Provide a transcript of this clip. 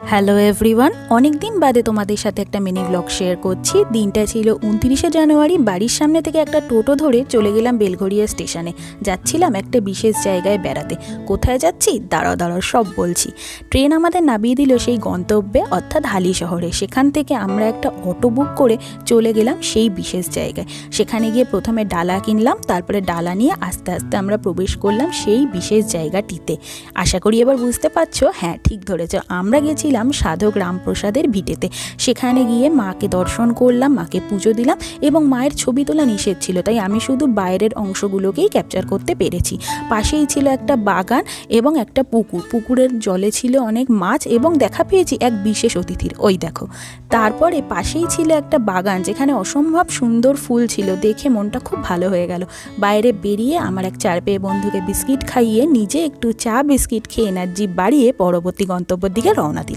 Hello everyone, অনেক দিন বাদে তোমাদের সাথে একটা মিনি ব্লগ শেয়ার করছি। দিনটা ছিল 29শে জানুয়ারি। বাড়ির সামনে থেকে একটা টোটো ধরে চলে গেলাম বেলঘরিয়া স্টেশনে। যাচ্ছিলাম একটা বিশেষ জায়গায় বেড়াতে। কোথায় যাচ্ছি দাঁড়াও সব বলছি। ট্রেন আমাদের নামিয়ে দিল সেই গন্তব্যে, অর্থাৎ হালি শহরে। সেখান থেকে আমরা একটা অটো বুক করে চলে গেলাম সেই বিশেষ জায়গায়। সেখানে গিয়ে প্রথমে ডালা কিনলাম, তারপরে ডালা নিয়ে আস্তে আস্তে আমরা প্রবেশ করলাম সেই বিশেষ জায়গাটিতে। আশা করি এবার বুঝতে পারছো, হ্যাঁ ঠিক ধরেছ, আমরা গেছিলাম সাধক রামপ্রসাদের ভিটেতে। সেখানে গিয়ে মাকে দর্শন করলাম, মাকে পুজো দিলাম এবং মায়ের ছবি তোলা নিষেধ ছিল, তাই আমি শুধু বাইরের অংশগুলোকেই ক্যাপচার করতে পেরেছি। পাশেই ছিল একটা বাগান এবং একটা পুকুর। পুকুরের জলে ছিল অনেক মাছ এবং দেখা পেয়েছি এক বিশেষ অতিথির, ওই দেখো। তারপরে পাশেই ছিল একটা বাগান যেখানে অসম্ভব সুন্দর ফুল ছিল, দেখে মনটা খুব ভালো হয়ে গেল। বাইরে বেরিয়ে আমার এক চার পেয়ে বন্ধুকে বিস্কিট খাইয়ে নিজে একটু চা বিস্কিট খেয়ে এনার্জি বাড়িয়ে পরবর্তী গন্তব্যের দিকে রওনা দিলাম।